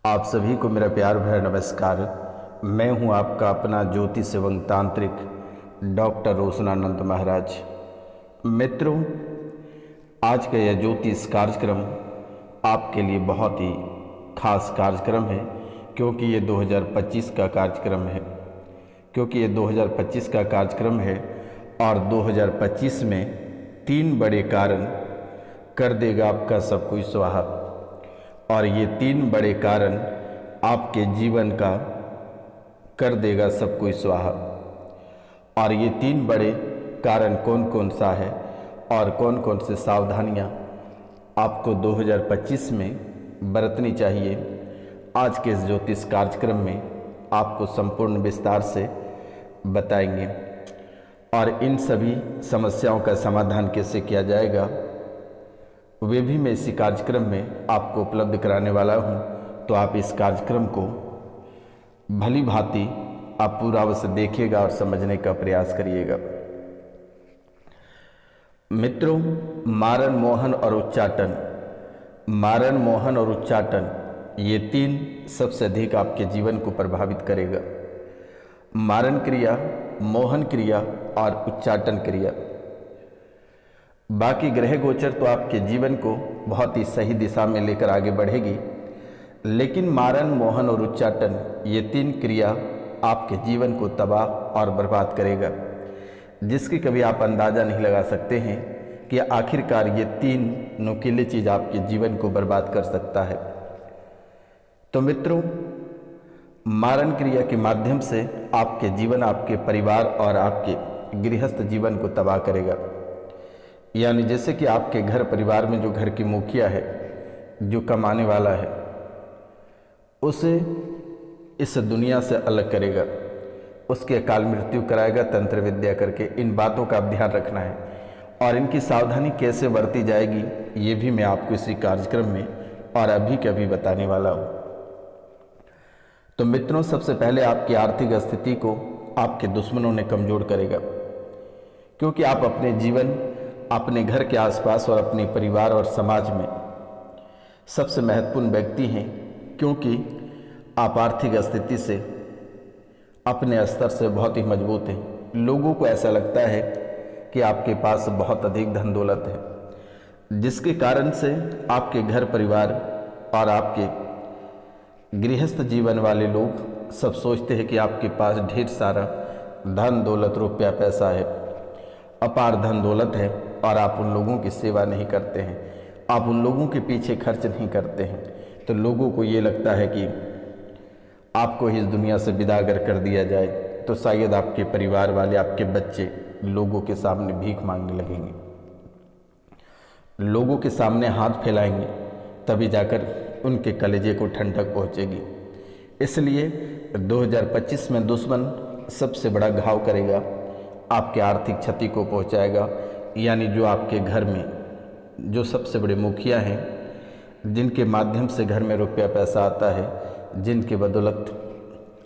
आप सभी को मेरा प्यार भरा नमस्कार। मैं हूं आपका अपना ज्योतिष एवं तांत्रिक डॉक्टर रोशनानंद महाराज। मित्रों, आज का यह ज्योतिष कार्यक्रम आपके लिए बहुत ही खास कार्यक्रम है, क्योंकि ये 2025 का कार्यक्रम है। और 2025 में 3 बड़े कारण कर देगा आपका सब कुछ स्वाहा। और ये 3 बड़े कारण आपके जीवन का कर देगा सब कुछ स्वाहा। और ये 3 बड़े कारण कौन कौन सा है और कौन कौन से सावधानियां आपको 2025 में बरतनी चाहिए, आज के इस ज्योतिष कार्यक्रम में आपको संपूर्ण विस्तार से बताएंगे। और इन सभी समस्याओं का समाधान कैसे किया जाएगा, वे भी मैं इसी कार्यक्रम में आपको उपलब्ध कराने वाला हूं। तो आप इस कार्यक्रम को भली भांति आप पूरा अवश्य देखिएगा और समझने का प्रयास करिएगा। मित्रों, मारण, मोहन और उच्चाटन ये 3 सबसे अधिक आपके जीवन को प्रभावित करेगा। मारण क्रिया, मोहन क्रिया और उच्चाटन क्रिया। बाकी ग्रह गोचर तो आपके जीवन को बहुत ही सही दिशा में लेकर आगे बढ़ेगी, लेकिन मारण, मोहन और उच्चाटन ये 3 क्रिया आपके जीवन को तबाह और बर्बाद करेगा, जिसकी कभी आप अंदाज़ा नहीं लगा सकते हैं कि आखिरकार ये 3 नुकीली चीज़ आपके जीवन को बर्बाद कर सकता है। तो मित्रों, मारण क्रिया के माध्यम से आपके जीवन, आपके परिवार और आपके गृहस्थ जीवन को तबाह करेगा। यानी जैसे कि आपके घर परिवार में जो घर की मुखिया है, जो कमाने वाला है, उसे इस दुनिया से अलग करेगा, उसके अकाल मृत्यु कराएगा तंत्र विद्या करके। इन बातों का आप ध्यान रखना है और इनकी सावधानी कैसे बरती जाएगी, ये भी मैं आपको इसी कार्यक्रम में और अभी के अभी बताने वाला हूँ। तो मित्रों, सबसे पहले आपकी आर्थिक स्थिति को आपके दुश्मनों ने कमज़ोर करेगा, क्योंकि आप अपने जीवन, अपने घर के आसपास और अपने परिवार और समाज में सबसे महत्वपूर्ण व्यक्ति हैं, क्योंकि आप आर्थिक स्थिति से, अपने स्तर से बहुत ही मजबूत हैं। लोगों को ऐसा लगता है कि आपके पास बहुत अधिक धन दौलत है, जिसके कारण से आपके घर परिवार और आपके गृहस्थ जीवन वाले लोग सब सोचते हैं कि आपके पास ढेर सारा धन दौलत, रुपया पैसा है, अपार धन दौलत है, और आप उन लोगों की सेवा नहीं करते हैं, आप उन लोगों के पीछे खर्च नहीं करते हैं। तो लोगों को ये लगता है कि आपको इस दुनिया से विदा अगर कर दिया जाए तो शायद आपके परिवार वाले, आपके बच्चे लोगों के सामने भीख मांगने लगेंगे, लोगों के सामने हाथ फैलाएंगे, तभी जाकर उनके कलेजे को ठंडक पहुंचेगी। इसलिए 2025 में दुश्मन सबसे बड़ा घाव करेगा, आपके आर्थिक क्षति को पहुंचाएगा। यानी जो आपके घर में जो सबसे बड़े मुखिया हैं, जिनके माध्यम से घर में रुपया पैसा आता है, जिनके बदौलत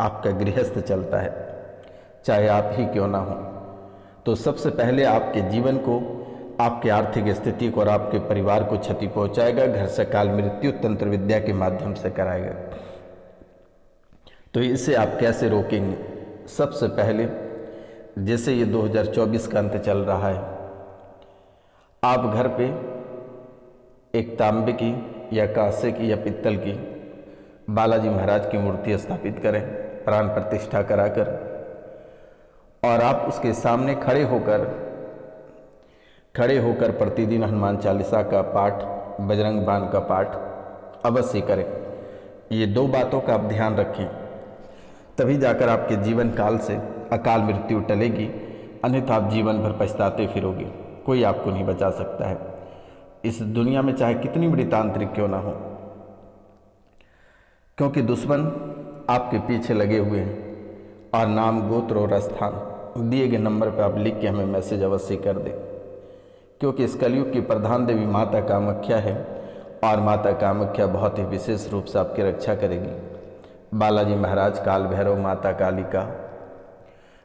आपका गृहस्थ चलता है, चाहे आप ही क्यों ना हो, तो सबसे पहले आपके जीवन को, आपके आर्थिक स्थिति को और आपके परिवार को क्षति पहुंचाएगा। घर से काल मृत्यु तंत्र विद्या के माध्यम से कराएगा। तो इसे आप कैसे रोकेंगे? सबसे पहले, जैसे ये 2024 का अंत चल रहा है, आप घर पे एक तांबे की या कांसे की या पित्तल की बालाजी महाराज की मूर्ति स्थापित करें, प्राण प्रतिष्ठा कराकर, और आप उसके सामने खड़े होकर प्रतिदिन हनुमान चालीसा का पाठ, बजरंग बाण का पाठ अवश्य करें। ये 2 बातों का आप ध्यान रखें, तभी जाकर आपके जीवन काल से अकाल मृत्यु टलेगी, अन्यथा आप जीवन भर पछताते फिरोगे। कोई आपको नहीं बचा सकता है इस दुनिया में, चाहे कितनी बड़ी तांत्रिक क्यों ना हो, क्योंकि दुश्मन आपके पीछे लगे हुए हैं। और नाम, गोत्र और स्थान दिए गए नंबर पर आप लिख के हमें मैसेज अवश्य कर दें, क्योंकि इस कलयुग की प्रधान देवी माता कामाख्या है, और माता कामाख्या बहुत ही विशेष रूप से आपकी रक्षा करेगी। बालाजी महाराज, काल भैरव, माता काली का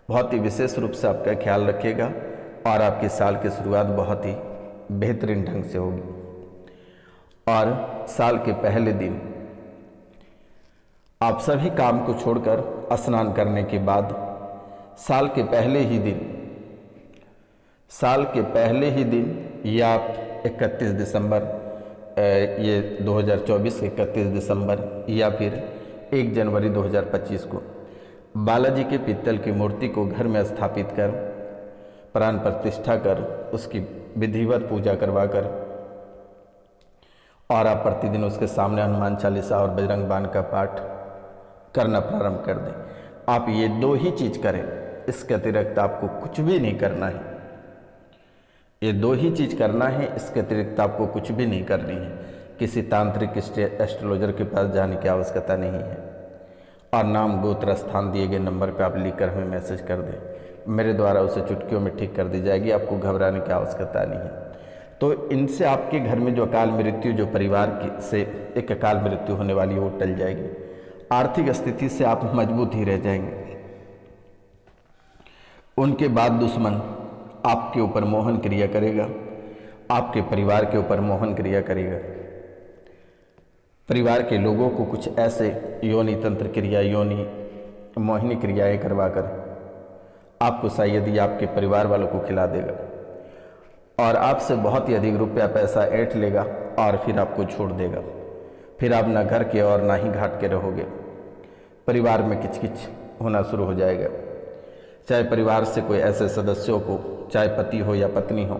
बहुत ही विशेष रूप से आपका ख्याल रखिएगा, और आपके साल की शुरुआत बहुत ही बेहतरीन ढंग से होगी। और साल के पहले दिन आप सभी काम को छोड़कर स्नान करने के बाद साल के पहले ही दिन या 31 दिसंबर ये 2024 के 31 दिसंबर या फिर 1 जनवरी 2025 को बालाजी के पीतल की मूर्ति को घर में स्थापित कर प्राण प्रतिष्ठा कर उसकी विधिवत पूजा करवाकर और आप प्रतिदिन उसके सामने हनुमान चालीसा और बजरंग बाण का पाठ करना प्रारंभ कर दें। आप ये 2 ही चीज करें, इसके अतिरिक्त आपको कुछ भी नहीं करना है। ये 2 ही चीज करना है, इसके अतिरिक्त आपको कुछ भी नहीं करनी है। किसी तांत्रिक एस्ट्रोलॉजर के पास जाने की आवश्यकता नहीं है और नाम गोत्र स्थान दिए गए नंबर पर आप लिखकर हमें मैसेज कर दें, मेरे द्वारा उसे चुटकियों में ठीक कर दी जाएगी। आपको घबराने की आवश्यकता नहीं है। तो इनसे आपके घर में जो अकाल मृत्यु, जो परिवार की से एक अकाल मृत्यु होने वाली है, वो टल जाएगी। आर्थिक स्थिति से आप मजबूत ही रह जाएंगे। उनके बाद दुश्मन आपके ऊपर मोहन क्रिया करेगा, आपके परिवार के ऊपर मोहन क्रिया करेगा। परिवार के लोगों को कुछ ऐसे योनि तंत्र क्रिया, योनि मोहिनी क्रियाएं करवाकर आपको शायद ही आपके परिवार वालों को खिला देगा और आपसे बहुत ही अधिक रुपया पैसा ऐंठ लेगा और फिर आपको छोड़ देगा। फिर आप ना घर के और ना ही घाट के रहोगे। परिवार में किचकिच होना शुरू हो जाएगा। चाहे परिवार से कोई ऐसे सदस्यों को, चाहे पति हो या पत्नी हो,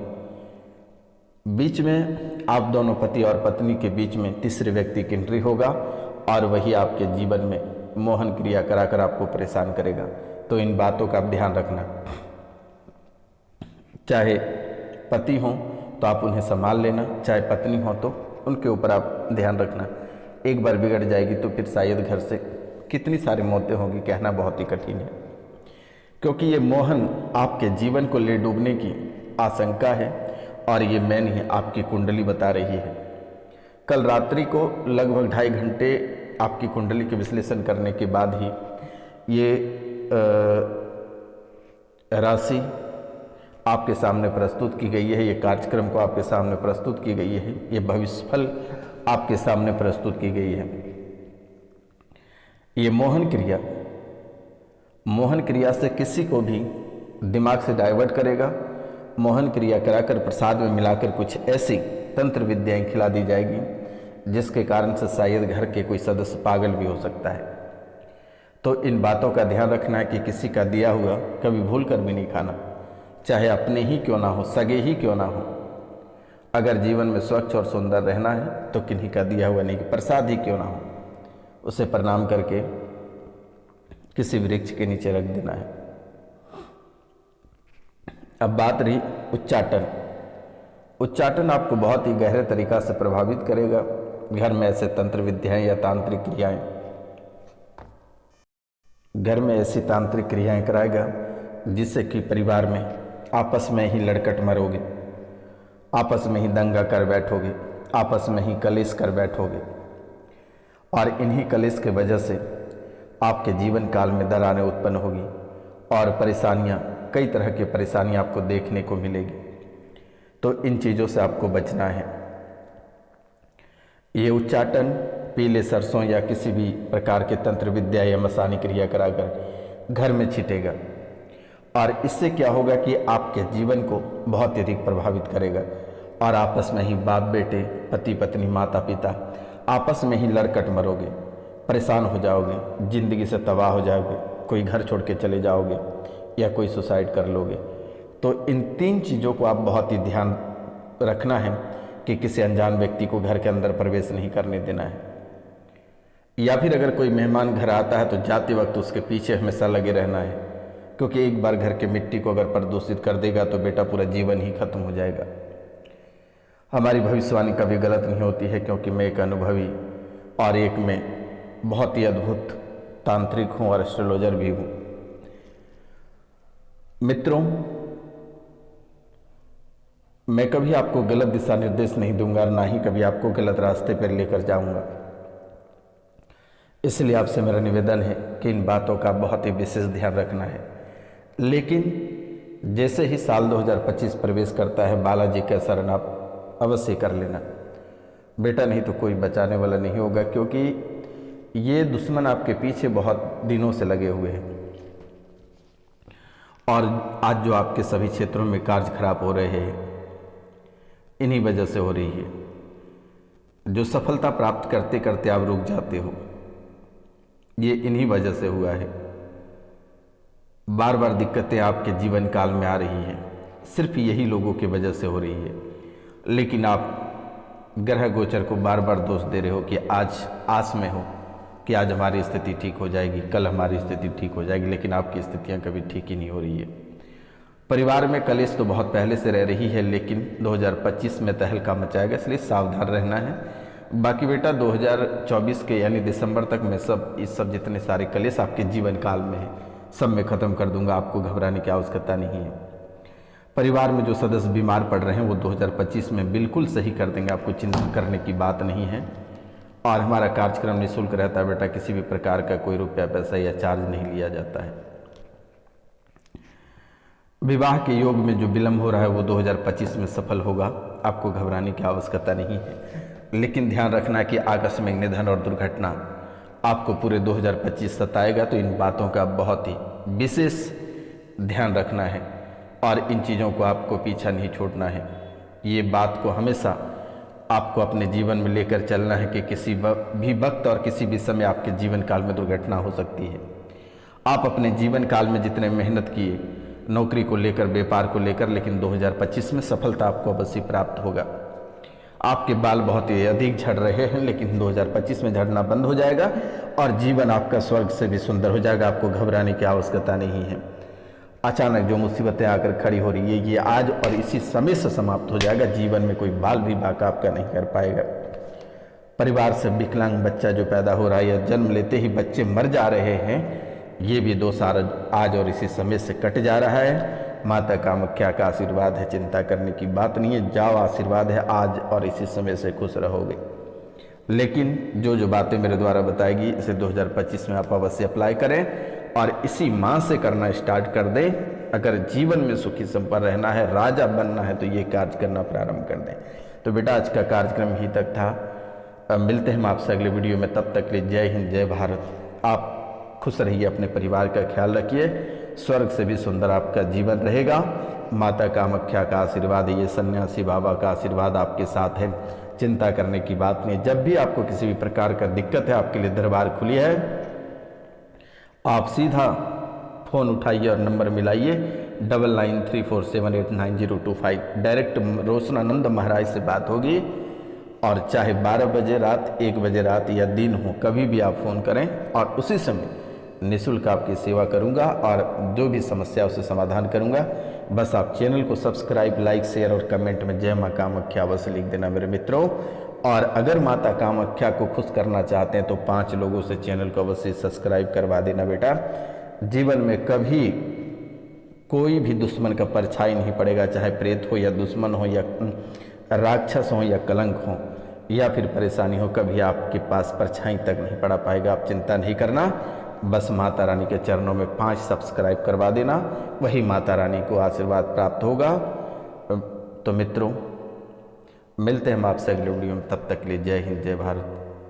बीच में आप दोनों पति और पत्नी के बीच में तीसरे व्यक्ति की एंट्री होगा और वही आपके जीवन में मोहन क्रिया कराकर आपको परेशान करेगा। तो इन बातों का आप ध्यान रखना। चाहे पति हो तो आप उन्हें संभाल लेना, चाहे पत्नी हो तो उनके ऊपर आप ध्यान रखना। एक बार बिगड़ जाएगी तो फिर शायद घर से कितनी सारी मौतें होंगी, कहना बहुत ही कठिन है, क्योंकि ये मोहन आपके जीवन को ले डूबने की आशंका है और ये मैं नहीं, आपकी कुंडली बता रही है। कल रात्रि को लगभग 2.5 घंटे आपकी कुंडली के विश्लेषण करने के बाद ही ये राशि आपके सामने प्रस्तुत की गई है, ये कार्यक्रम को आपके सामने प्रस्तुत की गई है, ये भविष्यफल आपके सामने प्रस्तुत की गई है। ये मोहन क्रिया से किसी को भी दिमाग से डाइवर्ट करेगा। मोहन क्रिया कराकर प्रसाद में मिलाकर कुछ ऐसी तंत्र विद्याएं खिला दी जाएगी जिसके कारण से शायद घर के कोई सदस्य पागल भी हो सकता है। तो इन बातों का ध्यान रखना है कि किसी का दिया हुआ कभी भूल कर भी नहीं खाना, चाहे अपने ही क्यों ना हो, सगे ही क्यों ना हो। अगर जीवन में स्वच्छ और सुंदर रहना है तो किन्हीं का दिया हुआ नहीं, प्रसाद ही क्यों ना हो, उसे प्रणाम करके किसी वृक्ष के नीचे रख देना है। अब बात रही उच्चाटन। उच्चाटन आपको बहुत ही गहरे तरीका से प्रभावित करेगा। घर में ऐसे तंत्र विद्याएं या तांत्रिक क्रियाएं, घर में ऐसी तांत्रिक क्रियाएं कराएगा जिससे कि परिवार में आपस में ही लड़कट मरोगे, आपस में ही दंगा कर बैठोगे, आपस में ही कलेश कर बैठोगे और इन्हीं कलेश के वजह से आपके जीवन काल में दरारें उत्पन्न होगी और परेशानियां, कई तरह की परेशानियां आपको देखने को मिलेगी। तो इन चीज़ों से आपको बचना है। ये उच्चाटन पीले सरसों या किसी भी प्रकार के तंत्र विद्या या मसानी क्रिया कराकर घर में छिटेगा और इससे क्या होगा कि आपके जीवन को बहुत ही अधिक प्रभावित करेगा और आपस में ही बाप बेटे, पति पत्नी, माता पिता आपस में ही लड़कट मरोगे, परेशान हो जाओगे, जिंदगी से तबाह हो जाओगे, कोई घर छोड़ के चले जाओगे या कोई सुसाइड कर लोगे। तो इन 3 चीज़ों को आप बहुत ही ध्यान रखना है कि किसी अनजान व्यक्ति को घर के अंदर प्रवेश नहीं करने देना है। या फिर अगर कोई मेहमान घर आता है तो जाते वक्त उसके पीछे हमेशा लगे रहना है, क्योंकि एक बार घर के मिट्टी को अगर प्रदूषित कर देगा तो बेटा पूरा जीवन ही खत्म हो जाएगा। हमारी भविष्यवाणी कभी गलत नहीं होती है, क्योंकि मैं एक अनुभवी और एक में बहुत ही अद्भुत तांत्रिक हूँ और एस्ट्रोलॉजर भी हूँ। मित्रों, मैं कभी आपको गलत दिशा निर्देश नहीं दूंगा, ना ही कभी आपको गलत रास्ते पर लेकर जाऊंगा। इसलिए आपसे मेरा निवेदन है कि इन बातों का बहुत ही विशेष ध्यान रखना है। लेकिन जैसे ही साल 2025 प्रवेश करता है, बालाजी का शरण आप अवश्य कर लेना बेटा, नहीं तो कोई बचाने वाला नहीं होगा। क्योंकि ये दुश्मन आपके पीछे बहुत दिनों से लगे हुए हैं और आज जो आपके सभी क्षेत्रों में कार्य खराब हो रहे हैं इन्हीं वजह से हो रही है। जो सफलता प्राप्त करते करते आप रुक जाते हो ये इन्हीं वजह से हुआ है। बार बार दिक्कतें आपके जीवन काल में आ रही हैं, सिर्फ यही लोगों की वजह से हो रही है। लेकिन आप ग्रह गोचर को बार बार दोष दे रहे हो कि आज आस में हो कि आज हमारी स्थिति ठीक हो जाएगी, कल हमारी स्थिति ठीक हो जाएगी, लेकिन आपकी स्थितियां कभी ठीक ही नहीं हो रही है। परिवार में कलेश तो बहुत पहले से रह रही है, लेकिन 2025 में तहलका मचाएगा, इसलिए सावधान रहना है। बाकी बेटा 2024 के यानी दिसंबर तक मैं सब जितने सारे कलेश आपके जीवन काल में है सब मैं ख़त्म कर दूंगा, आपको घबराने की आवश्यकता नहीं है। परिवार में जो सदस्य बीमार पड़ रहे हैं वो 2025 में बिल्कुल सही कर देंगे, आपको चिंता करने की बात नहीं है। और हमारा कार्यक्रम निःशुल्क रहता है बेटा, किसी भी प्रकार का कोई रुपया पैसा या चार्ज नहीं लिया जाता है। विवाह के योग में जो विलंब हो रहा है वो 2025 में सफल होगा, आपको घबराने की आवश्यकता नहीं है। लेकिन ध्यान रखना कि आकस्मिक निधन और दुर्घटना आपको पूरे 2025 सताएगा, तो इन बातों का बहुत ही विशेष ध्यान रखना है और इन चीज़ों को आपको पीछा नहीं छोड़ना है। ये बात को हमेशा आपको अपने जीवन में लेकर चलना है कि किसी भी वक्त और किसी भी समय आपके जीवन काल में दुर्घटना हो सकती है। आप अपने जीवन काल में जितने मेहनत किए नौकरी को लेकर, व्यापार को लेकर, लेकिन 2025 में सफलता आपको अवश्य प्राप्त होगा। आपके बाल बहुत ही अधिक झड़ रहे हैं, लेकिन 2025 में झड़ना बंद हो जाएगा और जीवन आपका स्वर्ग से भी सुंदर हो जाएगा, आपको घबराने की आवश्यकता नहीं है। अचानक जो मुसीबतें आकर खड़ी हो रही है ये आज और इसी समय से समाप्त हो जाएगा। जीवन में कोई बाल भी बाका आपका नहीं कर पाएगा। परिवार से विकलांग बच्चा जो पैदा हो रहा है या जन्म लेते ही बच्चे मर जा रहे हैं, ये भी दोष आज और इसी समय से कट जा रहा है। माता कामाख्या का आशीर्वाद है, चिंता करने की बात नहीं है। जाओ, आशीर्वाद है, आज और इसी समय से खुश रहोगे। लेकिन जो बातें मेरे द्वारा बताएगी इसे 2025 में आप अवश्य अप्लाई करें और इसी माह से करना स्टार्ट कर दें। अगर जीवन में सुखी संपन्न रहना है, राजा बनना है, तो ये कार्य करना प्रारंभ कर दें। तो बेटा आज का कार्यक्रम ही तक था। मिलते हैं हम आपसे अगले वीडियो में, तब तक के लिए जय हिंद, जय भारत। आप खुश रहिए, अपने परिवार का ख्याल रखिए, स्वर्ग से भी सुंदर आपका जीवन रहेगा। माता कामाख्या का आशीर्वाद है, ये सन्यासी बाबा का आशीर्वाद आपके साथ है, चिंता करने की बात नहीं। जब भी आपको किसी भी प्रकार का दिक्कत है, आपके लिए दरबार खुली है। आप सीधा फ़ोन उठाइए और नंबर मिलाइए 9934789025। डायरेक्ट रोशनानंद महाराज से बात होगी और चाहे 12 बजे रात, 1 बजे रात या दिन हो, कभी भी आप फ़ोन करें और उसी समय निःशुल्क आपकी सेवा करूंगा और जो भी समस्या उसे समाधान करूंगा। बस आप चैनल को सब्सक्राइब, लाइक, शेयर और कमेंट में जय माँ कामाख्या अवश्य लिख देना मेरे मित्रों। और अगर माता कामाख्या को खुश करना चाहते हैं तो 5 लोगों से चैनल को अवश्य सब्सक्राइब करवा देना बेटा। जीवन में कभी कोई भी दुश्मन का परछाई नहीं पड़ेगा, चाहे प्रेत हो या दुश्मन हो या राक्षस हो या कलंक हो या फिर परेशानी हो, कभी आपके पास परछाई तक नहीं पड़ा पाएगा। आप चिंता नहीं करना, बस माता रानी के चरणों में 5 सब्सक्राइब करवा देना, वही माता रानी को आशीर्वाद प्राप्त होगा। तो मित्रों मिलते हैं हम आपसे अगले वीडियो में, तब तक के लिए जय हिंद, जय भारत।